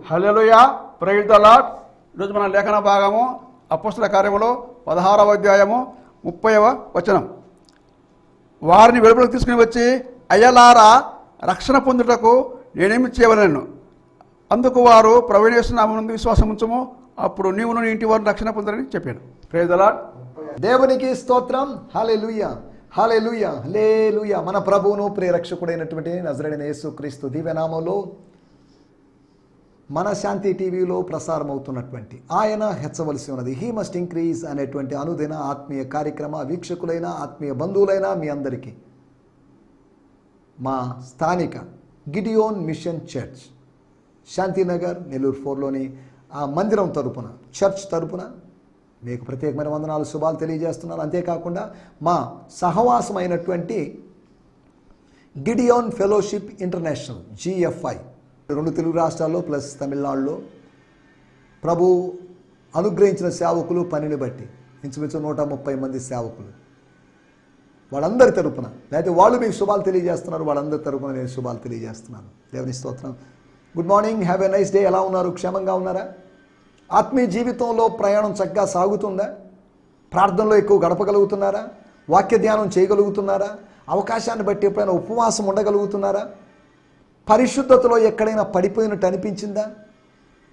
Hallelujah, praise the lord. ఈరోజు మన లేఖన భాగము అపోస్తల కార్యములో 16వ అధ్యాయము 30వ వచనం. వారిని వెలుపలకు తీసుకుని వచ్చి, అయ్యలారా, రక్షణ పొందుటకు నేనేమి చేయవలెను? అందుకు వారు, ప్రభువైన యేసు నామమునందు విశ్వాసం ఉంచుము, అప్పుడు నీవును నీ ఇంటి వారిని రక్షణ పొందరని చెప్పాను. Praise the lord. దేవునికి స్తోత్రం. హల్లెలూయా, హల్లెలూయా, హల్లెలూయా. మన ప్రభువును ప్రియరక్షకుడైనటువంటి నజరేయుడైన యేసుక్రీస్తు దివ్యనామంలో మన శాంతి టీవీలో ప్రసారం అవుతున్నటువంటి ఆయన హెచ్చవలసి ఉన్నది, హీ మస్ట్ ఇంక్రీజ్ అనేటువంటి అనుదిన ఆత్మీయ కార్యక్రమ వీక్షకులైన ఆత్మీయ బంధువులైన మీ అందరికీ మా స్థానిక Gideon mission church Shantinagar Nellore 4లోని ఆ మందిరం తరపున, చర్చ్ తరపున మీకు ప్రత్యేకమైన వందనాలు, శుభాలు తెలియజేస్తున్నారు. అంతేకాకుండా మా సహవాసమైనటువంటి Gideon fellowship international GFI 2 Telugu రాష్ట్రాల్లో ప్లస్ తమిళనాడులో ప్రభు అనుగ్రహించిన సేవకులు పనిని బట్టి ఇంచుమించు 130 మంది సేవకులు, వాళ్ళందరి తరపున, లేకపోతే వాళ్ళు మీకు శుభాలు తెలియజేస్తున్నారు, వాళ్ళందరి తరపున నేను శుభాలు తెలియజేస్తున్నాను. దేవుని స్తోత్రం. Good morning, have a nice day. ఎలా ఉన్నారు? క్షేమంగా ఉన్నారా? ఆత్మీయ జీవితంలో ప్రయాణం చక్కగా సాగుతుందా? ప్రార్థనలో ఎక్కువ గడపగలుగుతున్నారా? వాక్య ధ్యానం చేయగలుగుతున్నారా? అవకాశాన్ని బట్టి ఎప్పుడైనా ఉపవాసం ఉండగలుగుతున్నారా? పరిశుద్ధతలో ఎక్కడైనా పడిపోయినట్టు అనిపించిందా?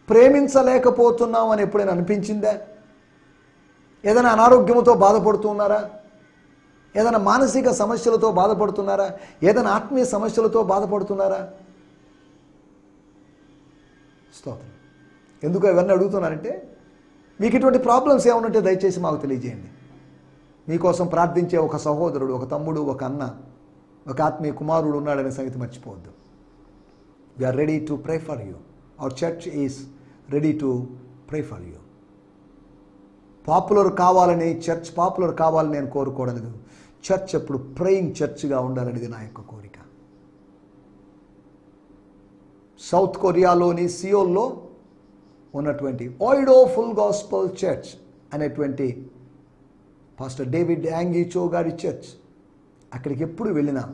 ప్రేమించలేకపోతున్నాం అని ఎప్పుడైనా అనిపించిందా? ఏదైనా అనారోగ్యంతో బాధపడుతున్నారా? ఏదైనా మానసిక సమస్యలతో బాధపడుతున్నారా? ఏదైనా ఆత్మీయ సమస్యలతో బాధపడుతున్నారా? స్తోత్రం. ఎందుకు ఇవన్నీ అడుగుతున్నానంటే, మీకు ఇటువంటి ప్రాబ్లమ్స్ ఏమన్నంటే దయచేసి మాకు తెలియజేయండి. మీకోసం ప్రార్థించే ఒక సహోదరుడు, ఒక తమ్ముడు, ఒక అన్న, ఒక ఆత్మీయ కుమారుడు ఉన్నాడనే సంగతి మర్చిపోవద్దు. We are ready to pray for you. Our church is ready to pray for you. Popular కావాలని, చర్చ్ పాపులర్ కావాలని నేను కోరుకోవడం లేదు. చర్చ్ ఎప్పుడు ప్రేయింగ్ చర్చ్గా ఉండాలనేది నా యొక్క కోరిక. సౌత్ కొరియాలోని సియోల్లో ఉన్నటువంటి ఓయిడో ఫుల్ గాస్పల్ చర్చ్ అనేటువంటి పాస్టర్ డేవిడ్ యాంగిచో గారి చర్చ్, అక్కడికి ఎప్పుడు వెళ్ళినా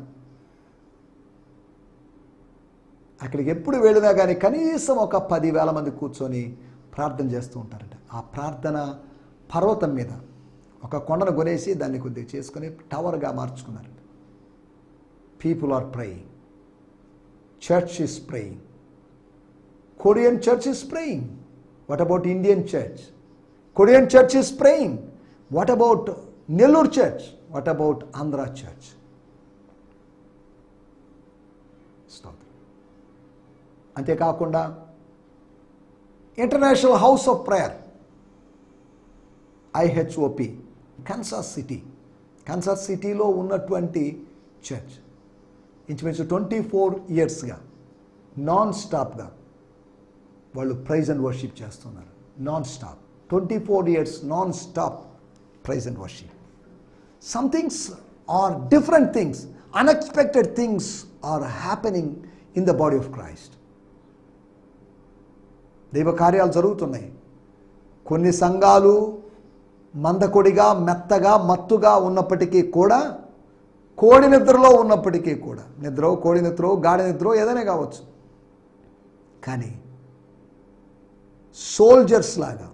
కానీ కనీసం ఒక 10,000 మంది కూర్చొని ప్రార్థన చేస్తూ ఉంటారంట. ఆ ప్రార్థన పర్వతం మీద ఒక కొండను కొనేసి దాన్ని కొద్దిగా చేసుకొని టవర్గా మార్చుకున్నారంట. People are praying, church is praying, Korean church is praying. What about Indian church? Korean church is praying. What about Nellore church? What about Andhra church? స్తోత్రం. అంతేకాకుండా international house of prayer IHOP Kansas సిటీలో ఉన్నటువంటి చర్చ్ ఇంచుమించు 24 ఇయర్స్గా నాన్ స్టాప్గా వాళ్ళు praise and worship చేస్తున్నారు. Nonstop 24 years nonstop praise and worship. Some things are different things, unexpected things are happening in the body of Christ. దైవ కార్యాలు జరుగుతున్నాయి. కొన్ని సంఘాలు మందకొడిగా, మెత్తగా, మత్తుగా ఉన్నప్పటికీ కూడా, కోడి నిద్రలో ఉన్నప్పటికీ కూడా, కోడి నిద్ర, గాడి నిద్ర ఏదైనా కావచ్చు, కానీ సోల్జర్స్ లాగా,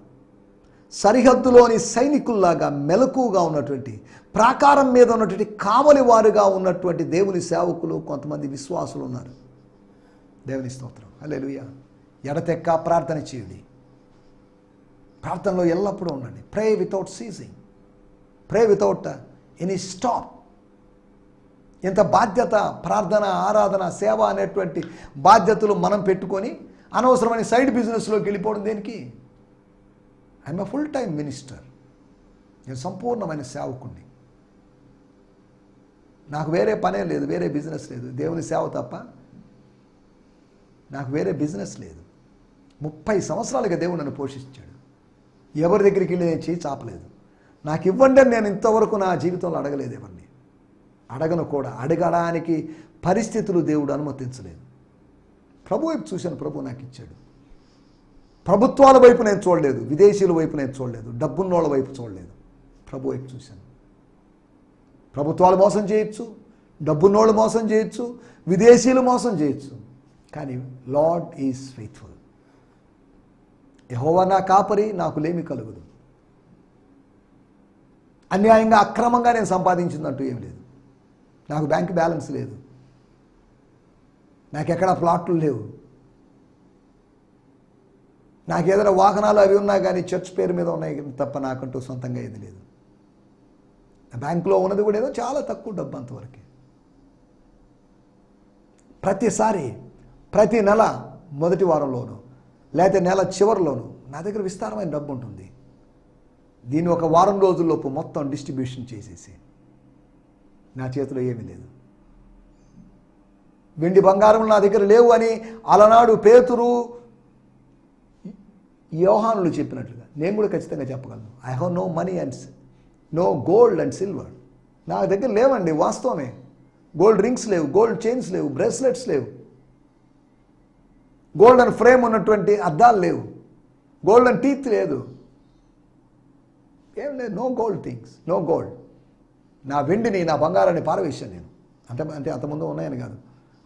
సరిహద్దులోని సైనికుల్లాగా మెలకుగా ఉన్నటువంటి, ప్రాకారం మీద ఉన్నటువంటి కావలి వారుగా ఉన్నటువంటి దేవుని సేవకులు, కొంతమంది విశ్వాసులు ఉన్నారు. దేవుని స్తోత్రం. హల్లెలూయా. ఎడతెక్క ప్రార్థన చేయండి. ప్రార్థనలో ఎల్లప్పుడూ ఉండండి. ప్రే వితౌట్ సీజింగ్, ప్రే వితౌట్ ఎనీ స్టాప్. ఇంత బాధ్యత, ప్రార్థన, ఆరాధన, సేవ అనేటువంటి బాధ్యతలు మనం పెట్టుకొని అనవసరమైన సైడ్ బిజినెస్లోకి వెళ్ళిపోవడం దేనికి? I'm a full time minister. నేను సంపూర్ణమైన సేవకుణ్ణి. నాకు వేరే పనే లేదు, వేరే బిజినెస్ లేదు, దేవుని సేవ తప్ప నాకు వేరే బిజినెస్ లేదు. 30 సంవత్సరాలుగా దేవుడు నన్ను పోషించాడు. ఎవరి దగ్గరికి వెళ్ళి నేను చేయి చాపలేదు. నాకు ఇవ్వండి అని నేను ఇంతవరకు నా జీవితంలో అడగలేదు. ఎవరిని అడగను కూడా. అడగడానికి పరిస్థితులు దేవుడు అనుమతించలేదు. ప్రభు వైపు చూశాను, ప్రభు నాకు ఇచ్చాడు. ప్రభుత్వాల వైపు నేను చూడలేదు, విదేశీయుల వైపు నేను చూడలేదు, డబ్బున్నోళ్ళ వైపు చూడలేదు, ప్రభు వైపు చూశాను. ప్రభుత్వాలు మోసం చేయొచ్చు, డబ్బున్నోళ్ళు మోసం చేయొచ్చు, విదేశీయులు మోసం చేయొచ్చు, కానీ లార్డ్ ఈజ్ ఫెయిత్ఫుల్. యెహోవా నా కాపరి, నాకు లేమి కలుగుదు. అన్యాయంగా అక్రమంగా నేను సంపాదించిందంటూ ఏం లేదు. నాకు బ్యాంక్ బ్యాలెన్స్ లేదు, నాకెక్కడ ప్లాట్లు లేవు, నాకు ఏదైనా వాహనాలు అవి ఉన్నా కానీ చర్చ్ పేరు మీద ఉన్నాయి తప్ప నాకంటూ సొంతంగా ఏది లేదు. బ్యాంకులో ఉన్నది కూడా ఏదో చాలా తక్కువ డబ్బు, అంతవరకే. ప్రతిసారి ప్రతి నెల మొదటి వారంలోనూ లేకపోతే నెల చివరిలోనూ నా దగ్గర విస్తారమైన డబ్బు ఉంటుంది. దీన్ని ఒక వారం రోజుల్లోపు మొత్తం డిస్ట్రిబ్యూషన్ చేసేసి నా చేతిలో ఏమీ లేదు. వెండి బంగారం నా దగ్గర లేవు అని అలనాడు పేతురు యోహానులు చెప్పినట్లుగా నేను కూడా ఖచ్చితంగా చెప్పగలను. I have no money and no gold and silver. నా దగ్గర లేవండి, వాస్తవమే. గోల్డ్ రింగ్స్ లేవు, గోల్డ్ చైన్స్ లేవు, బ్రేస్లెట్స్ లేవు, గోల్డెన్ ఫ్రేమ్ ఉన్నటువంటి అద్దాలు లేవు, గోల్డెన్ టీత్ లేదు, ఏం లేదు. No gold things, no gold. నా వెండిని నా బంగారాన్ని పారవేశాను నేను. అంటే అంతకుముందు ఉన్నాయని కాదు.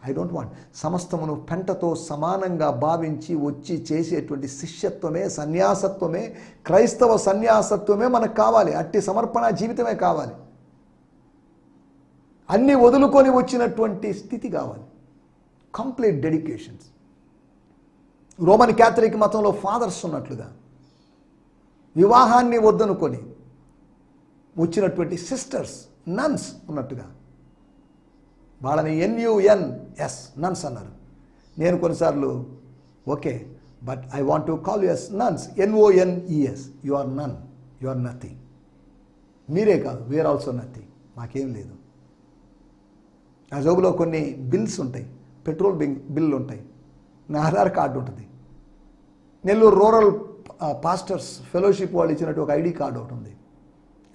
I don't want. సమస్తమును పెంటతో సమానంగా భావించి వచ్చి చేసేటువంటి శిష్యత్వమే, సన్యాసత్వమే, క్రైస్తవ సన్యాసత్వమే మనకు కావాలి. అట్టి సమర్పణ జీవితమే కావాలి. అన్నీ వదులుకొని వచ్చినటువంటి స్థితి కావాలి. Complete dedications. రోమన్ క్యాథలిక్ మతంలో ఫాదర్స్ ఉన్నట్లుగా వివాహాన్ని వద్దనుకొని వచ్చినటువంటి సిస్టర్స్, నన్స్ ఉన్నట్టుగా వాళ్ళని NUNS నన్స్ అన్నారు. నేను కొన్నిసార్లు okay, but I want to call you as nuns, NONES. You are none, you are nothing. మీరే కాదు, వీఆర్ ఆల్సో నథింగ్. మాకేం లేదు. నా జోబులో కొన్ని బిల్స్ ఉంటాయి, పెట్రోల్ బిల్లు ఉంటాయి, నా ఆధార్ కార్డు ఉంటుంది, నెల్లూరు రూరల్ పాస్టర్స్ ఫెలోషిప్ వాళ్ళు ఇచ్చినట్టు ఒక ID కార్డు ఒకటి ఉంది.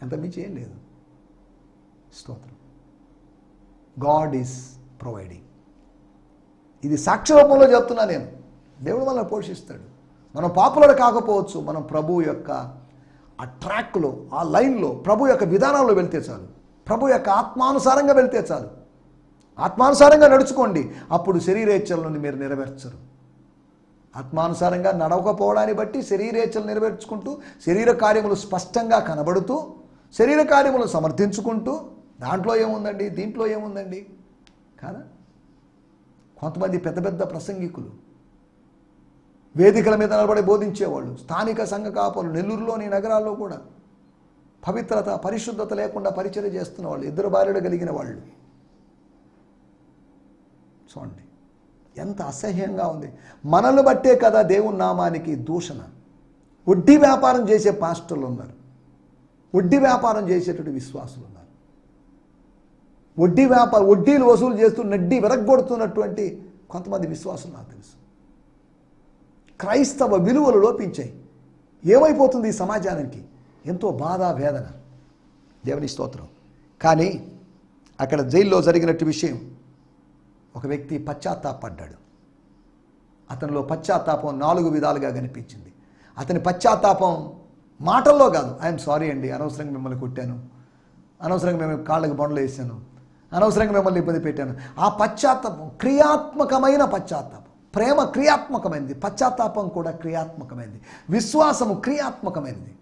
అంత మించి ఏం లేదు. స్తోత్రం. God is providing. ఇది సాక్ష్య రూపంలో చెప్తున్నా నేను. దేవుడు మనల్ని పోషిస్తాడు. మనం పాపులర్ కాకపోవచ్చు, మనం ప్రభు యొక్క ఆ ట్రాక్లో, ఆ లైన్లో, ప్రభు యొక్క విధానంలో వెళ్తే చాలు, ప్రభు యొక్క ఆత్మానుసారంగా వెళ్తే చాలు. ఆత్మానుసారంగా నడుచుకోండి, అప్పుడు శరీరేచ్ఛలను మీరు నెరవేర్చరు. ఆత్మానుసారంగా నడవకపోవడాన్ని బట్టి శరీరేచ్ఛలు నెరవేర్చుకుంటూ, శరీర కార్యములు స్పష్టంగా కనబడుతూ, శరీర కార్యములు సమర్థించుకుంటూ, దాంట్లో ఏముందండి, దీంట్లో ఏముందండి కాదా? కొంతమంది పెద్ద పెద్ద ప్రసంగికులు, వేదికల మీద నిలబడి బోధించేవాళ్ళు, స్థానిక సంఘ కాపరులు, నెల్లూరులోని నగరాల్లో కూడా పవిత్రత, పరిశుద్ధత లేకుండా పరిచర్య చేస్తున్న వాళ్ళు, 2 భార్యలు కలిగిన వాళ్ళు. చూడండి ఎంత అసహ్యంగా ఉంది. మనల్ని బట్టే కదా దేవుని నామానికి దూషణ. వడ్డీ వ్యాపారం చేసే పాస్టర్లు ఉన్నారు, వడ్డీ వ్యాపారం చేసేటువంటి విశ్వాసులు ఉన్నారు, వడ్డీలు వసూలు చేస్తూ నడ్డి విరగ్గొడుతున్నటువంటి కొంతమంది విశ్వాసులు నాకు తెలుసు. క్రైస్తవ విలువలు లోపించాయి. ఏమైపోతుంది ఈ సమాజానికి? ఎంతో బాధ, వేదన. దేవుని స్తోత్రం. కానీ అక్కడ జైల్లో జరిగినట్టు విషయం, ఒక వ్యక్తి పశ్చాత్తాపడ్డాడు. అతనిలో పశ్చాత్తాపం 4 విధాలుగా కనిపించింది. అతని పశ్చాత్తాపం మాటల్లో కాదు. ఐఎమ్ సారీ అండి, అనవసరంగా మిమ్మల్ని కొట్టాను, అనవసరంగా మిమ్మల్ని కాళ్ళకి బండలు వేసాను, అనవసరంగా మిమ్మల్ని ఇబ్బంది పెట్టాను. ఆ పశ్చాత్తాపం క్రియాత్మకమైన పశ్చాత్తాపం. ప్రేమ క్రియాత్మకమైనది, పశ్చాత్తాపం కూడా క్రియాత్మకమైనది, విశ్వాసము క్రియాత్మకమైనది.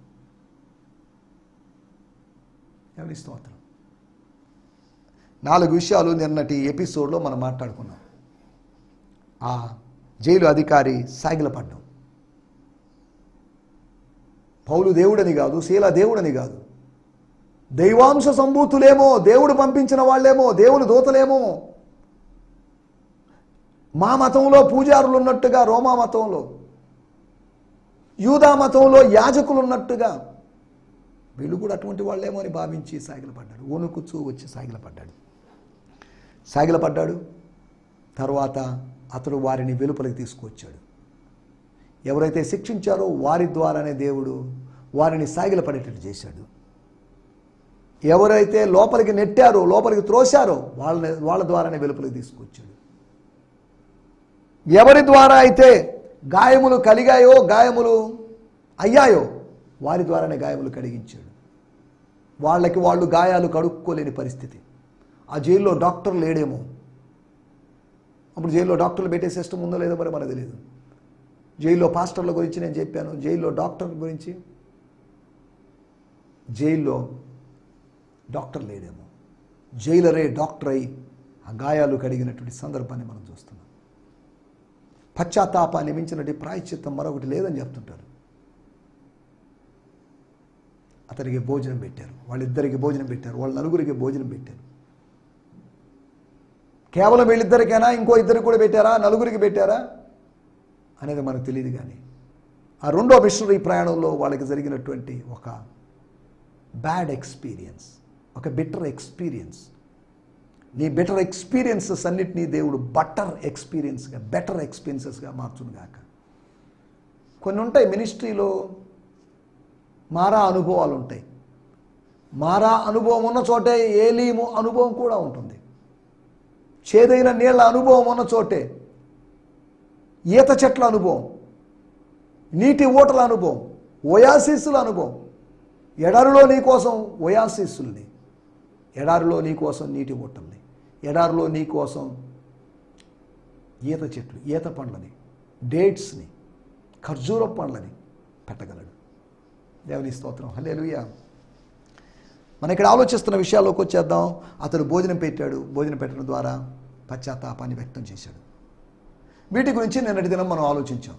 ఎవరి స్తోత్రం. 4 విషయాలు నిన్నటి ఎపిసోడ్లో మనం మాట్లాడుకున్నాం. ఆ జైలు అధికారి సాగిలపడ్డం. పౌలు దేవుడని కాదు, శీల దేవుడని కాదు, దైవాంశ సంభూతులేమో, దేవుడు పంపించిన వాళ్ళేమో, దేవుని దూతలేమో. మా మతంలో పూజారులు ఉన్నట్టుగా, రోమా మతంలో, యూదా మతంలో యాజకులు ఉన్నట్టుగా వీళ్ళు కూడా అటువంటి వాళ్ళేమో అని భావించి సాగిలపడ్డాడు. వణుకుచూ వచ్చి సాగిలపడ్డాడు. తర్వాత అతడు వారిని వెలుపలికి తీసుకువచ్చాడు. ఎవరైతే శిక్షించారో వారి ద్వారానే దేవుడు వారిని సాగిలపడేటట్టు చేశాడు. ఎవరైతే లోపలికి నెట్టారో, లోపలికి త్రోశారో వాళ్ళ ద్వారానే వెలుపలికి తీసుకొచ్చాడు. ఎవరి ద్వారా అయితే గాయములు కలిగాయో, గాయములు అయ్యాయో వారి ద్వారానే గాయములు కడిగించాడు. వాళ్ళు గాయాలు కడుక్కోలేని పరిస్థితి. ఆ జైల్లో డాక్టర్ లేడేమో, అప్పుడు జైల్లో డాక్టర్లు పెట్టే సిస్టమ్ ఉందో లేదో మరి మనకు తెలియదు. జైల్లో పాస్టర్ల గురించి నేను చెప్పాను, జైల్లో డాక్టర్ గురించి. జైల్లో డాక్టర్ లేడేమో, జైలరే డాక్టర్ అయి ఆ గాయాలు కడిగినటువంటి సందర్భాన్ని మనం చూస్తున్నాం. పశ్చాత్తాపాన్ని మించినటువంటి ప్రాయశ్చిత్తం మరొకటి లేదని చెప్తుంటారు. అతనికి భోజనం పెట్టారు, వాళ్ళిద్దరికి భోజనం పెట్టారు, వాళ్ళ నలుగురికి భోజనం పెట్టారు. కేవలం వీళ్ళిద్దరికైనా ఇంకో ఇద్దరికి కూడా పెట్టారా, నలుగురికి పెట్టారా అనేది మనకు తెలియదు. కానీ ఆ రెండో మిషనరీ ప్రయాణంలో వాళ్ళకి జరిగినటువంటి ఒక బ్యాడ్ ఎక్స్పీరియన్స్, ఒక బెటర్ ఎక్స్పీరియన్స్. నీ బెటర్ ఎక్స్పీరియన్సెస్ అన్నిటినీ దేవుడు బెటర్ ఎక్స్పీరియన్సెస్గా మార్చును గాక. కొన్ని ఉంటాయి మినిస్ట్రీలో మారా అనుభవాలు ఉంటాయి. మారా అనుభవం ఉన్న చోటే ఏలీము అనుభవం కూడా ఉంటుంది. చేదైన నీళ్ల అనుభవం ఉన్న చోటే ఈత చెట్ల అనుభవం, నీటి ఊటల అనుభవం, ఓయాసిస్సుల అనుభవం. ఎడారిలో నీ కోసం ఓయాసిస్సుల్ని, ఎడారిలో నీ కోసం నీటి ఊటల్ని, ఎడారిలో నీ కోసం ఈత చెట్లు, ఈత పండ్లని, డేట్స్ని, ఖర్జూర పండ్లని పెట్టగలడు. దేవుని స్తోత్రం, హల్లెలూయా. మనం ఇక్కడ ఆలోచిస్తున్న విషయాల్లోకి వచ్చేద్దాం. అతడు భోజనం పెట్టాడు, భోజనం పెట్టడం ద్వారా పశ్చాత్తాపాన్ని వ్యక్తం చేశాడు. వీటి గురించి నిన్నటి దినం మనం ఆలోచించాం.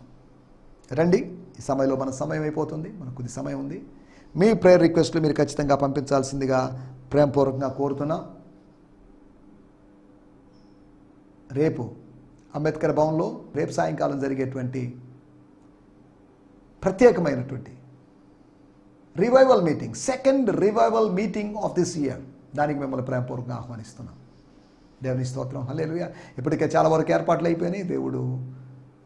రండి, ఈ సమయంలో మన సమయం అయిపోతుంది, మనకు కొద్ది సమయం ఉంది. మీ ప్రేయర్ రిక్వెస్ట్లు మీరు ఖచ్చితంగా పంపించాల్సిందిగా ప్రేమపూర్వకంగా కోరుతున్నా. రేపు అంబేద్కర్ భవన్లో రేపు సాయంకాలం జరిగేటువంటి ప్రత్యేకమైనటువంటి revival meeting, second revival meeting of this year, దానికి మిమ్మల్ని ప్రేమపూర్వకంగా ఆహ్వానిస్తున్నాం. దేవుని స్తోత్రం, హల్లెలూయా. ఇప్పటికే చాలా వరకు ఏర్పాట్లు అయిపోయినాయి. దేవుడు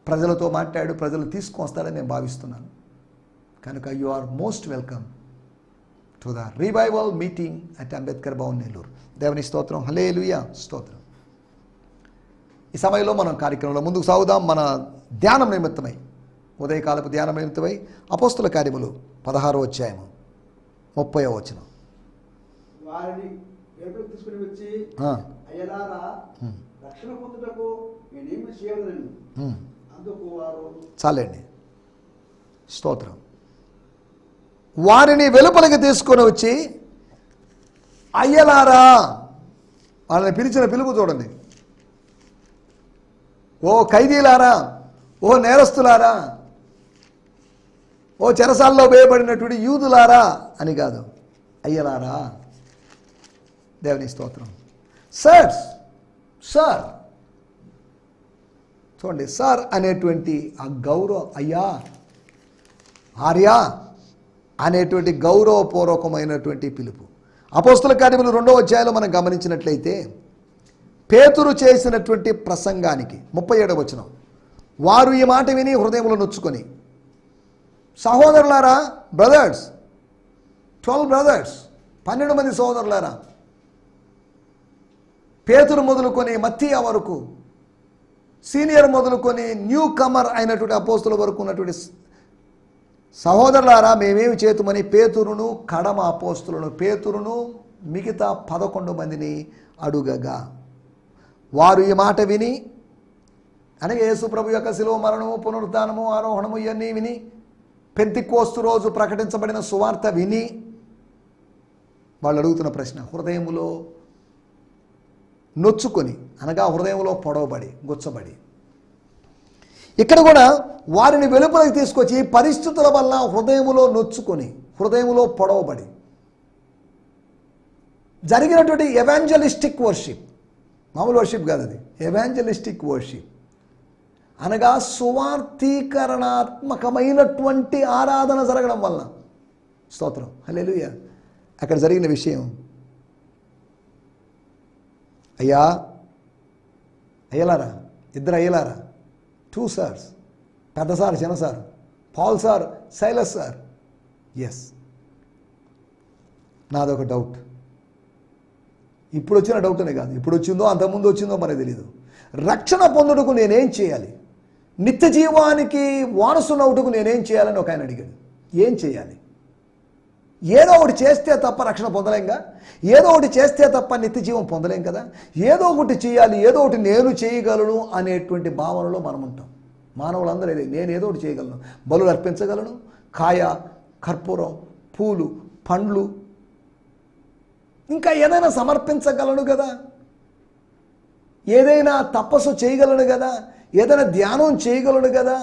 ప్రజలతో మాట్లాడు, ప్రజలు తీసుకొస్తాడని నేను భావిస్తున్నాను. కనుక you are most welcome to the revival meeting at Ambedkar Bhavan, Nellore. దేవుని స్తోత్రం, హల్లెలూయా, స్తోత్రం. ఈ సమయంలో మనం కార్యక్రమంలో ముందుకు సాగుదాం. మన ధ్యానం నిమిత్తమై, ఉదయకాలపు ధ్యానం నిమిత్తమై అపోస్తుల కార్యములు 16వ అధ్యాయము 30వ వచనం. వారిని వెలుపలికి తీసుకుని వచ్చి అయ్యలారా రక్షణ పొందుటకు నేనేమి చేయగలను అందుకు వారు. చాలండి, స్తోత్రం. వారిని వెలుపలికి తీసుకొని వచ్చి అయ్యలారా, వాళ్ళని పిలిచిన పిలుపు చూడండి. ఓ ఖైదీలారా, ఓ నేరస్తులారా, ఓ చెరసాల్లో వేయబడినటువంటి యూదులారా అని కాదు, అయ్యలారా. దేవుని స్తోత్రం. సార్ చూడండి, సార్ అనేటువంటి ఆ గౌరవం, అయ్యా, ఆర్యా అనేటువంటి గౌరవపూర్వకమైనటువంటి పిలుపు. అపోస్తుల కార్యములు 2వ అధ్యాయంలో మనం గమనించినట్లయితే పేతురు చేసినటువంటి ప్రసంగానికి 37వ వచనం, వారు ఈ మాట విని హృదయంలో నొచ్చుకొని, సహోదరులారా, బ్రదర్స్, 12 బ్రదర్స్, 12 మంది సహోదరులారా, పేతురు మొదలుకొని మత్తీయ వరకు, సీనియర్ మొదలుకొని న్యూ కమర్ అయినటువంటి అపోస్తుల వరకు ఉన్నటువంటి సహోదరులారా, మేమేమి చేతుమని పేతురును, కడమ అపోస్తులను, పేతురును మిగతా 11 మందిని అడుగగా, వారు ఈ మాట విని, అనగా యేసు ప్రభు యొక్క శిలువ మరణము, పునరుద్ధానము, ఆరోహణము ఇవన్నీ విని, పెంతెకోస్తు రోజు ప్రకటించబడిన సువార్త విని, వాళ్ళు అడుగుతున్న ప్రశ్న, హృదయములో నొచ్చుకొని, అనగా హృదయంలో పొడవబడి, గుచ్చబడి. ఇక్కడ కూడా వారిని వెలుపలికి తీసుకొచ్చి పరిస్థితుల వల్ల హృదయములో నొచ్చుకొని, హృదయములో పొడవబడి జరిగినటువంటి ఎవాంజలిస్టిక్ వర్షిప్, మామూలు వర్షిప్ కాదు అది, ఎవాంజలిస్టిక్ వర్షిప్ అనగా సువార్థీకరణాత్మకమైనటువంటి ఆరాధన జరగడం వలన, స్తోత్రం, హల్లెలూయా. అక్కడ జరిగిన విషయం, అయ్యలారా, 2 అయ్యలారా, 2 సార్స్, పెద్ద సార్, చిన్న sir, Paul sir, Silas sir. Yes, నాదొక డౌట్. ఇప్పుడు వచ్చిన డౌట్ అనే కాదు, ఇప్పుడు వచ్చిందో అంతకుముందు వచ్చిందో మనకు తెలియదు. రక్షణ పొందుటకు నేనేం చేయాలి, నిత్య జీవానికి వారసునవుటకు నేనేం చేయాలని ఒక ఆయన అడిగాడు. ఏం చేయాలి? ఏదో ఒకటి చేస్తే తప్ప రక్షణ పొందలేంగా, ఏదో ఒకటి చేస్తే తప్ప నిత్య జీవం పొందలేం కదా, ఏదో ఒకటి చేయాలి, ఏదో ఒకటి నేను చేయగలను అనేటువంటి భావనలో మనం ఉంటాం. మానవులందరూ నేను ఏదో ఒకటి చేయగలను, బలులు అర్పించగలను, కాయ, కర్పూరం, పూలు, పండ్లు, ఇంకా ఏదైనా సమర్పించగలను కదా, ఏదైనా తపస్సు చేయగలను కదా, ఏదైనా ధ్యానం చేయగలను కదా,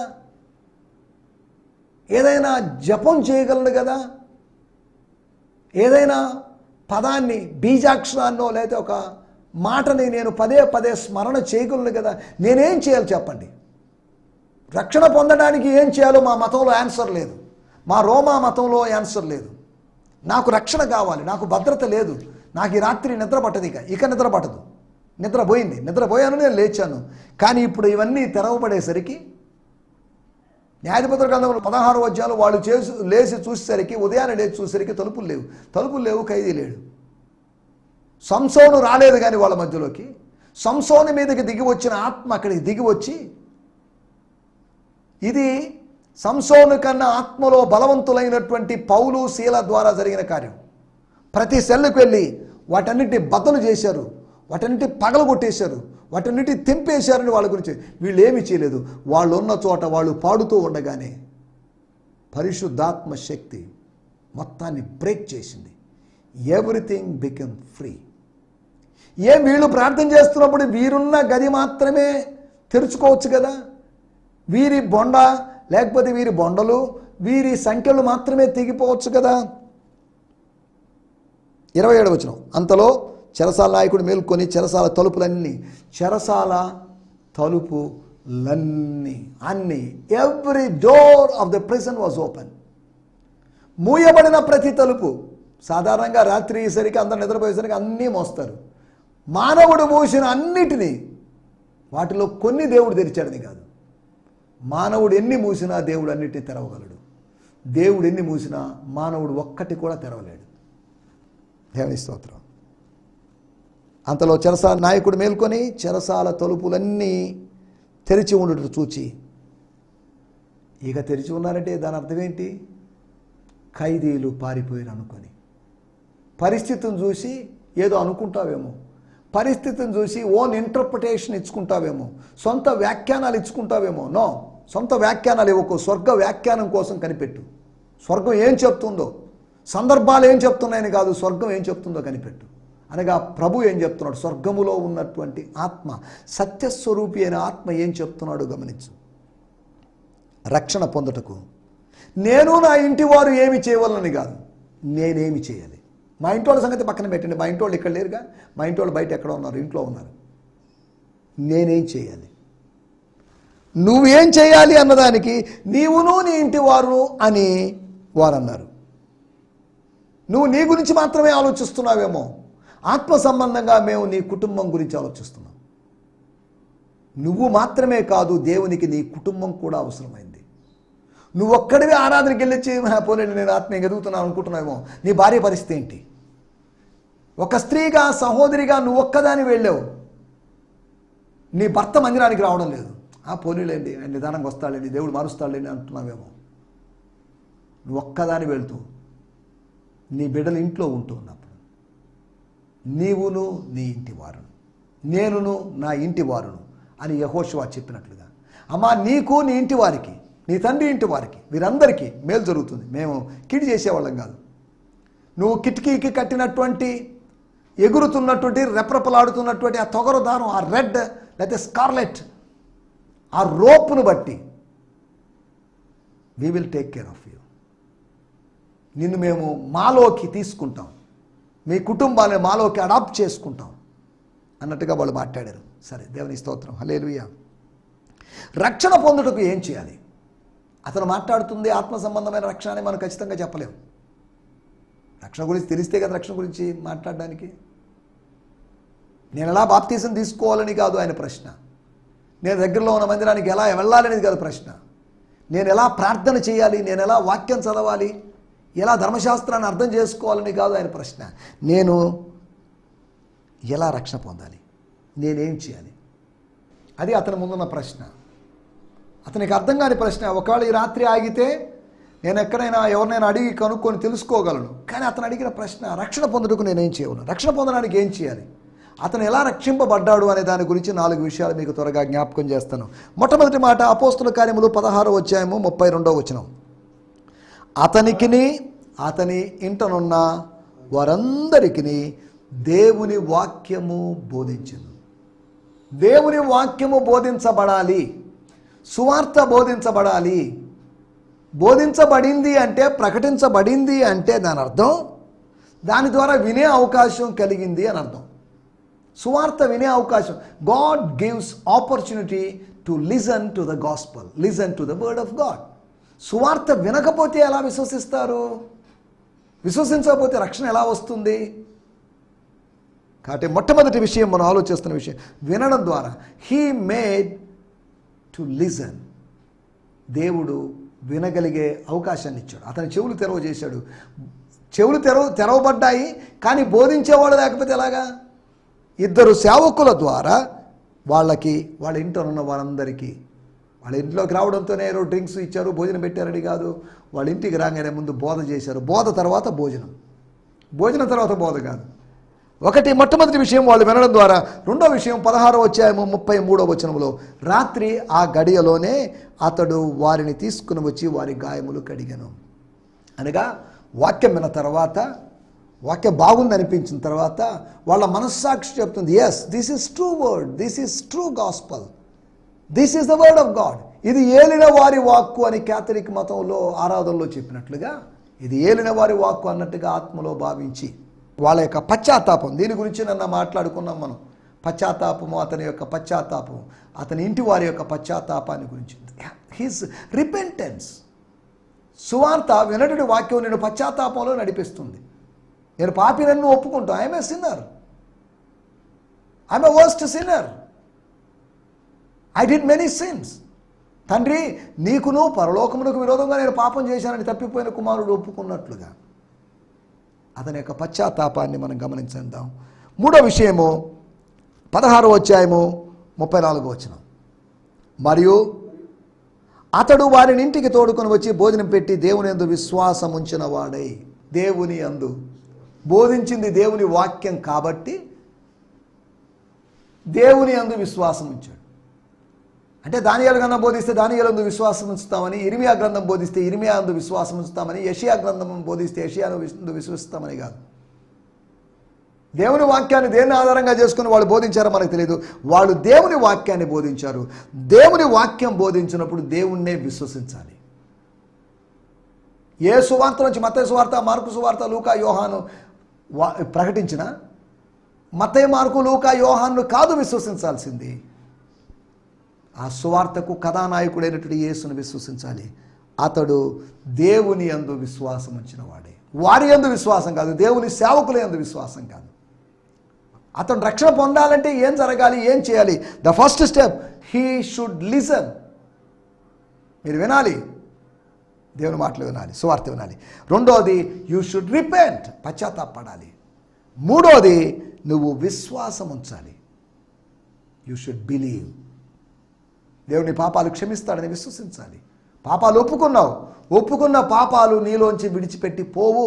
ఏదైనా జపం చేయగలను కదా, ఏదైనా పదాన్ని, బీజాక్షరాన్నో లేదా ఒక మాటని నేను పదే పదే స్మరణ చేయగలను కదా. నేనేం చేయాలి చెప్పండి? రక్షణ పొందడానికి ఏం చేయాలో మా మతంలో ఆన్సర్ లేదు, మా రోమా మతంలో ఆన్సర్ లేదు. నాకు రక్షణ కావాలి, నాకు భద్రత లేదు, నాకు ఈ రాత్రి నిద్ర పట్టదు, ఇక నిద్ర పట్టదు, నిద్రపోయింది, నిద్రపోయాను, నేను లేచాను. కానీ ఇప్పుడు ఇవన్నీ తెరవబడేసరికి న్యాయాధిపతుల గ్రంథంలో 16 అధ్యాయాలు వాళ్ళు లేచి చూసేసరికి, ఉదయాన్నే లేచి చూసేసరికి తలుపులు లేవు, ఖైదీ లేడు. సంసోను రాలేదు కానీ వాళ్ళ మధ్యలోకి, సంసోను మీదకి దిగి వచ్చిన ఆత్మ అక్కడికి దిగి వచ్చి, ఇది సంసోను కన్నా ఆత్మలో బలవంతులైనటువంటి పౌలు, శీల ద్వారా జరిగిన కార్యం. ప్రతి సెల్లుకు వెళ్ళి వాటన్నిటి బద్దలు చేశారు, వాటన్నిటి పగలు కొట్టేశారు, వాటన్నిటి తెంపేశారని వాళ్ళ గురించి. వీళ్ళు ఏమీ చేయలేదు. వాళ్ళు ఉన్న చోట వాళ్ళు పాడుతూ ఉండగానే పరిశుద్ధాత్మ శక్తి మొత్తాన్ని బ్రేక్ చేసింది. Everything become free. వీళ్ళు ప్రార్థన చేస్తున్నప్పుడు వీరున్న గది మాత్రమే తెరుచుకోవచ్చు కదా, వీరి బొండ లేకపోతే వీరి బొండలు, వీరి సంఖ్యలు మాత్రమే తెగిపోవచ్చు కదా. 27వ వచనం, అంతలో చెరసాల నాయకుడు మేల్కొని చెరసాల తలుపులన్నీ అన్ని every door of the prison was open. మూయబడిన ప్రతి తలుపు, సాధారణంగా రాత్రి అయ్యేసరికి అందరు నిద్రపోయేసరికి అన్నీ మోస్తారు. మానవుడు మూసిన అన్నిటినీ, వాటిలో కొన్ని దేవుడు తెరిచాడని కాదు, మానవుడు ఎన్ని మూసినా దేవుడు అన్నిటినీ తెరవగలడు. దేవుడు ఎన్ని మూసినా మానవుడు ఒక్కటి కూడా తెరవలేడు. దేవుని స్తోత్రం. అంతలో చెరసాల నాయకుడు మేల్కొని చెరసాల తలుపులన్నీ తెరిచి ఉండటం చూచి, ఇక తెరిచి ఉన్నారంటే దాని అర్థం ఏంటి? ఖైదీలు పారిపోయారు అనుకొని. పరిస్థితిని చూసి ఏదో అనుకుంటావేమో, పరిస్థితిని చూసి ఓన్ ఇంటర్ప్రిటేషన్ ఇచ్చుకుంటావేమో, సొంత వ్యాఖ్యానాలు ఇచ్చుకుంటావేమో. నో, సొంత వ్యాఖ్యానాలు ఇవ్వకు, స్వర్గ వ్యాఖ్యానం కోసం కనిపెట్టు. స్వర్గం ఏం చెప్తుందో, సందర్భాలు ఏం చెప్తున్నాయని కాదు, స్వర్గం ఏం చెప్తుందో కనిపెట్టు. అనగా ప్రభు ఏం చెప్తున్నాడు, స్వర్గములో ఉన్నటువంటి ఆత్మ, సత్యస్వరూపి అయిన ఆత్మ ఏం చెప్తున్నాడు గమనించు. రక్షణ పొందుటకు నేను నా ఇంటి వారు ఏమి చేయవాలని కాదు, నేనేమి చేయాలి. మా ఇంటి వాళ్ళ సంగతి పక్కన పెట్టండి, మా ఇంటి వాళ్ళు ఇక్కడ లేరుగా, మా ఇంటి వాళ్ళు బయట ఎక్కడ ఉన్నారు, ఇంట్లో ఉన్నారు. నేనేం చేయాలి, నువ్వేం చేయాలి అన్నదానికి నీవును నీ ఇంటి వారు అని వారు అన్నారు. నువ్వు నీ గురించి మాత్రమే ఆలోచిస్తున్నావేమో, ఆత్మ సంబంధంగా మేము నీ కుటుంబం గురించి ఆలోచిస్తున్నాం. నువ్వు మాత్రమే కాదు, దేవునికి నీ కుటుంబం కూడా అవసరమైంది. నువ్వు ఒక్కడివే ఆరాధనకి వెళ్ళొచ్చి పోనీ నేను ఆత్మీయంగా ఎదుగుతున్నాను అనుకుంటున్నావేమో, నీ భార్య పరిస్థితి ఏంటి? ఒక స్త్రీగా, సహోదరిగా నువ్వు ఒక్కదాని వెళ్ళావు, నీ భర్త మందిరానికి రావడం లేదు. పోనీలేండి, ఆయన నిదానంగా వస్తాడండి, దేవుడు మారుస్తాడండి అంటున్నావేమో. నువ్వు ఒక్కదాని వెళ్తూ నీ బిడ్డలు ఇంట్లో ఉంటూ ఉన్నప్పుడు, నీవును నీ ఇంటి వారును, నేనును నా ఇంటి వారును అని యెహోషువ చెప్పినట్లుగా, అమ్మా నీకు నీ ఇంటి వారికి, నీ తండ్రి ఇంటి వారికి, వీరందరికీ మేలు జరుగుతుంది. మేము కిడి చేసేవాళ్ళం కాదు. నువ్వు కిటికీకి కట్టినటువంటి, ఎగురుతున్నటువంటి, రెపరెపలాడుతున్నటువంటి ఆ తొగరు దారం, ఆ రెడ్ లేకపోతే స్కార్లెట్, ఆ రోపును బట్టి we will take care of you. నిన్ను మేము మాలోకి తీసుకుంటాం, మీ కుటుంబాన్ని మాలోకి అడాప్ట్ చేసుకుంటాం అన్నట్టుగా వాళ్ళు మాట్లాడారు. సరే, దేవుని స్తోత్రం, హల్లెలూయా. రక్షణ పొందుటకు ఏం చేయాలి? అతను మాట్లాడుతుంది ఆత్మ సంబంధమైన రక్షణ అని మనం ఖచ్చితంగా చెప్పలేము. రక్షణ గురించి తెలిస్తే కదా రక్షణ గురించి మాట్లాడడానికి. నేను ఎలా బాప్తీసం తీసుకోవాలని కాదు ఆయన ప్రశ్న, నేను దగ్గరలో ఉన్న మందిరానికి ఎలా వెళ్ళాలనేది కాదు ప్రశ్న, నేను ఎలా ప్రార్థన చేయాలి, నేను ఎలా వాక్యం చదవాలి, ఎలా ధర్మశాస్త్రాన్ని అర్థం చేసుకోవాలని కాదు ఆయన ప్రశ్న. నేను ఎలా రక్షణ పొందాలి, నేనేం చేయాలి, అది అతని ముందున్న ప్రశ్న. అతనికి అర్థం కాని ప్రశ్న. ఒకవేళ ఈ రాత్రి ఆగితే నేను ఎక్కడైనా ఎవరినైనా అడిగి కనుక్కొని తెలుసుకోగలను. కానీ అతను అడిగిన ప్రశ్న, రక్షణ పొందుటకు నేనేం చేయను, రక్షణ పొందడానికి ఏం చేయాలి? అతను ఎలా రక్షింపబడ్డాడు అనే దాని గురించి 4 విషయాలు మీకు త్వరగా జ్ఞాపకం చేస్తాను. మొట్టమొదటి మాట అపోస్తుల కార్యములు 16వ అధ్యాయము 32వ వచనం. అతనికిని అతని ఇంటనున్న వారందరికిని దేవుని వాక్యము బోధించెను. దేవుని వాక్యము బోధించబడాలి, సువార్త బోధించబడాలి. బోధించబడింది అంటే, ప్రకటించబడింది అంటే దాని అర్థం దాని ద్వారా వినే అవకాశం కలిగింది అని అర్థం. సువార్త వినే అవకాశం. God gives opportunity to listen to the gospel, listen to the word of God. సువార్త వినకపోతే ఎలా విశ్వసిస్తారు? విశ్వసించకపోతే రక్షణ ఎలా వస్తుంది? కాబట్టి మొట్టమొదటి విషయం మనం ఆలోచిస్తున్న విషయం వినడం ద్వారా. He made to listen. దేవుడు వినగలిగే అవకాశాన్ని ఇచ్చాడు. అతని చెవులు తెరవజేశాడు. చెవులు తెరవబడ్డాయి, కానీ బోధించేవాడు లేకపోతే ఎలాగా? 2 సేవకుల ద్వారా వాళ్ళ ఇంట్లో ఉన్న వారందరికీ, వాళ్ళ ఇంట్లోకి రావడంతోనే డ్రింక్స్ ఇచ్చారు, భోజనం పెట్టారని కాదు. వాళ్ళ ఇంటికి రాగానే ముందు బోధ చేశారు. బోధ తర్వాత భోజనం, భోజనం తర్వాత బోధ కాదు. మొట్టమొదటి విషయం వాళ్ళు వినడం ద్వారా. రెండో విషయం 16వ అధ్యాయము 33వ వచనంలో, రాత్రి ఆ గడియలోనే అతడు వారిని తీసుకుని వచ్చి వారి గాయములు కడిగెను. అనగా వాక్యం విన్న తర్వాత, వాక్యం బాగుంది అనిపించిన తర్వాత వాళ్ళ మనస్సాక్షి చెప్తుంది, yes, this is true word, this is true gospel, this is the word of God. ఇది ఏలిన వారి వాక్కు అని క్యాథలిక్ మతంలో ఆరాధనలో చెప్పినట్లుగా, ఇది ఏలిన వారి వాక్కు అన్నట్టుగా ఆత్మలో భావించి వాళ్ళ యొక్క పశ్చాత్తాపం, దీని గురించి నన్ను మాట్లాడుకున్నాం మనం. పశ్చాత్తాపము, అతని యొక్క పశ్చాత్తాపం, అతని ఇంటి వారి యొక్క పశ్చాత్తాపాన్ని గురించి. His repentance. సువార్త వినటి వాక్యం నేను పశ్చాత్తాపంలో నడిపిస్తుంది. నేను పాపినన్ను ఒప్పుకుంటాను. I'm a sinner, I'm a worst sinner, I did many since. తండ్రి, నీకును పరలోకమునకు విరోధంగా నేను పాపం చేశానని తప్పిపోయిన కుమారుడు ఒప్పుకున్నట్లుగా అతని యొక్క పశ్చాత్తాపాన్ని మనం గమనించేద్దాం. మూడో విషయము 16వ అధ్యాయము 34వ వచనం. మరియు అతడు వారిని ఇంటికి తోడుకొని వచ్చి భోజనం పెట్టి దేవుని యందు విశ్వాసం ఉంచిన వాడై. దేవుని యందు బోధించింది దేవుని వాక్యం కాబట్టి దేవుని యందు విశ్వాసం ఉంచాడు. అంటే దానియేలు గ్రంథం బోధిస్తే దానియేలు యందు విశ్వాసం ఉంచుతామని, ఇర్మియా గ్రంథం బోధిస్తే ఇర్మియా యందు విశ్వాసం ఉంచుతామని, యెషయా గ్రంథం బోధిస్తే యెషయాను విశ్వసిస్తామని కాదు. దేవుని వాక్యాన్ని దేన్ని ఆధారంగా చేసుకుని వాళ్ళు బోధించారో మనకు తెలియదు. వాళ్ళు దేవుని వాక్యాన్ని బోధించారు. దేవుని వాక్యం బోధించినప్పుడు దేవుణ్ణే విశ్వసించాలి. ఏ సువార్త నుంచి, మత్తయి సువార్త, మార్కు సువార్త, లూకా, యోహాను ప్రకటించిన మత్తయి, మార్కు, లూకా, యోహాను కాదు విశ్వసించాల్సింది. ఆ సువార్తకు కథానాయకుడైనటువంటి యేసును విశ్వసించాలి. అతడు దేవుని యందు విశ్వాసం ఉంచిన వాడే. వారి యందు విశ్వాసం కాదు, దేవుని సేవకుల యందు విశ్వాసం కాదు. అతను రక్షణ పొందాలంటే ఏం జరగాలి, ఏం చేయాలి? The first step, he should listen. మీరు వినాలి, దేవుని మాటలు వినాలి, సువార్త వినాలి. రెండోది, యూ షుడ్ రిపెంట్, పశ్చాత్తాపడాలి. మూడోది, నువ్వు విశ్వాసం ఉంచాలి. You should believe. దేవుని పాపాలు క్షమిస్తాడని విశ్వసించాలి. పాపాలు ఒప్పుకున్న పాపాలు నీలోంచి విడిచిపెట్టి పోవు.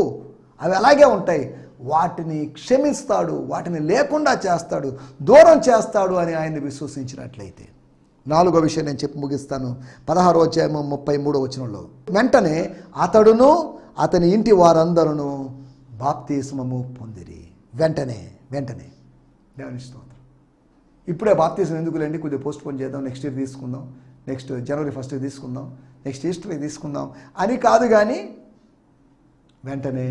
అవి అలాగే ఉంటాయి. వాటిని క్షమిస్తాడు, వాటిని లేకుండా చేస్తాడు, దూరం చేస్తాడు అని ఆయన్ని విశ్వసించినట్లయితే. 4వ విషయం నేను చెప్పి ముగిస్తాను. 16వ అధ్యాయము 33వ వచనంలో, వెంటనే అతడును అతని ఇంటి వారందరూ బాప్తిస్మము పొందిరి. వెంటనే దేవుని స్తోత్రం. ఇప్పుడే బాప్తిజం ఎందుకులేండి, కొద్దిగా పోస్ట్ పోన్ చేద్దాం, నెక్స్ట్ ఇయర్ తీసుకుందాం, నెక్స్ట్ జనవరి 1 తీసుకుందాం, నెక్స్ట్ ఈస్టర్ తీసుకుందాం అని కాదు. కానీ వెంటనే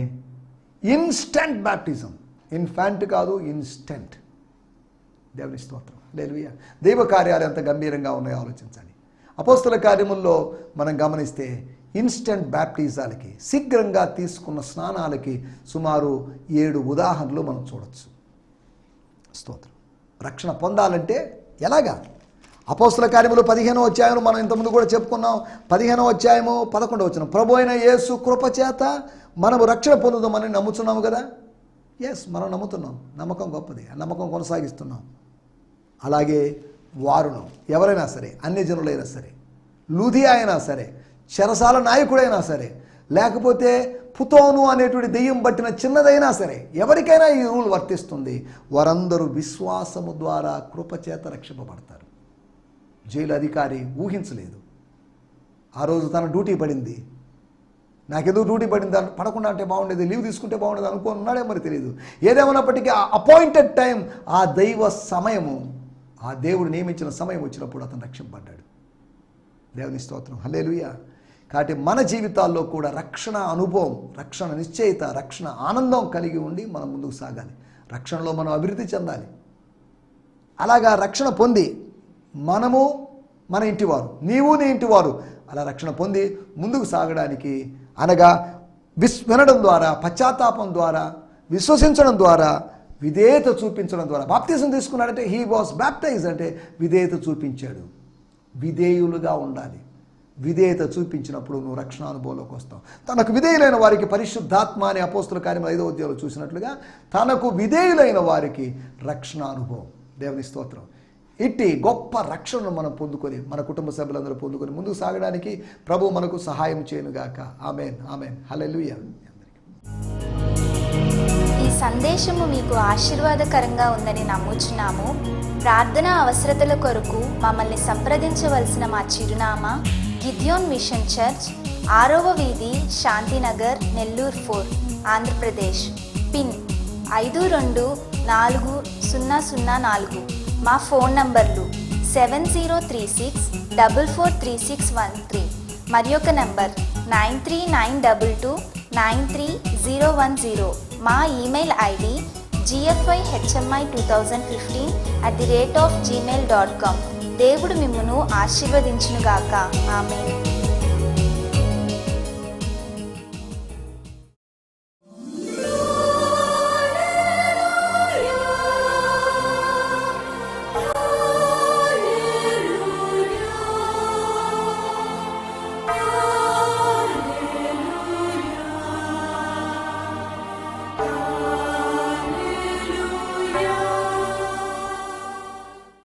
ఇన్స్టెంట్ బాప్టిజం. ఇన్ఫాంట్ కాదు, ఇన్స్టెంట్. దేవుని స్తోత్రం. హల్లెలూయా. దైవ కార్యాలు ఎంత గంభీరంగా ఉన్నాయో ఆలోచించాలి. అపోస్తల కార్యముల్లో మనం గమనిస్తే ఇన్స్టెంట్ బ్యాప్టిజాలకి, శీఘ్రంగా తీసుకున్న స్నానాలకి సుమారు 7 ఉదాహరణలు మనం చూడొచ్చు. స్తోత్రం. రక్షణ పొందాలంటే ఎలాగా? అపోస్తల కార్యములు 15వ అధ్యాయం మనం ఇంతకుముందు కూడా చెప్పుకున్నాం. 15వ అధ్యాయము 11వ వచనం, ప్రభు అయిన యేసు కృపచేత మనము రక్షణ పొందుదామని నమ్ముతున్నాము కదా. ఎస్, మనం నమ్ముతున్నాం. నమ్మకం గొప్పది. ఆ నమ్మకం కొనసాగిస్తున్నాం. అలాగే వారును, ఎవరైనా సరే, అన్యజనులైనా సరే, లూదియా అయినా సరే, చెరసాల నాయకుడైనా సరే, లేకపోతే పుతోను అనేటువంటి దెయ్యం పట్టిన చిన్నదైనా సరే, ఎవరికైనా ఈ రూల్ వర్తిస్తుంది. వారందరూ విశ్వాసము ద్వారా కృపచేత రక్షింపబడతారు. జైలు అధికారి ఊహించలేదు. ఆ రోజు తన డ్యూటీ పడింది. నాకెందుకు డ్యూటీ పడింది, పడకుండా అంటే బాగుండేది, లీవ్ తీసుకుంటే బాగుండేది అనుకున్నాడే మరి తెలియదు. ఏదేమన్నప్పటికీ ఆ అపాయింటెడ్ టైం, ఆ దైవ సమయము, ఆ దేవుడు నియమించిన సమయం వచ్చినప్పుడు అతను రక్షింపబడ్డాడు. దేవుని స్తోత్రం, హల్లెలూయా. కాబట్టి మన జీవితాల్లో కూడా రక్షణ అనుభవం, రక్షణ నిశ్చయిత, రక్షణ ఆనందం కలిగి ఉండి మనం ముందుకు సాగాలి. రక్షణలో మనం అభివృద్ధి చెందాలి. అలాగా రక్షణ పొంది మనము, మన ఇంటివారు, నీవు నీ ఇంటివారు అలా రక్షణ పొంది ముందుకు సాగడానికి, అనగా వినడం ద్వారా, పశ్చాత్తాపం ద్వారా, విశ్వసించడం ద్వారా, విధేయత చూపించడం ద్వారా. బాప్తిజం తీసుకున్నాడంటే హీ వాస్ బ్యాప్టైజ్డ్ అంటే విధేయత చూపించాడు. విధేయులుగా ఉండాలి. విధేయత చూపించినప్పుడు నువ్వు రక్షణ అనుభవంలోకి వస్తావు. తనకు విధేయులైన వారికి పరిశుద్ధాత్మ అనే అపోస్తుల కార్యం 5వ అధ్యాయంలో చూసినట్లుగా తనకు విధేయులైన వారికి రక్షణ అనుభవం. దేవుని స్తోత్రం. ఇట్టి గొప్ప రక్షణను మనం పొందుకొని, మన కుటుంబ సభ్యులందరూ పొందుకొని ముందుకు సాగడానికి ప్రభు మనకు సహాయం చేయనుగాక. ఆమేన్, ఆమేన్, హల్లెలూయా. ఈ సందేశము మీకు ఆశీర్వాదకరంగా ఉందని నమ్ముచున్నాము. ప్రార్థన అవసరతల కొరకు మమ్మల్ని సంప్రదించవలసిన మా చిరునామా గిద్యోన్ మిషన్ చర్చ్, 6వ వీధి, శాంతినగర్, నెల్లూరు 4, ఆంధ్రప్రదేశ్. పిన్ 524004. మా ఫోన్ నంబర్లు 7036443613 మరి ఒక నంబర్ 9392293010. మా ఈమెయిల్ ఐడి gfihmi2015@gmail.com. దేవుడు మిమ్మును ఆశీర్వదించునుగాక. ఆమేన్.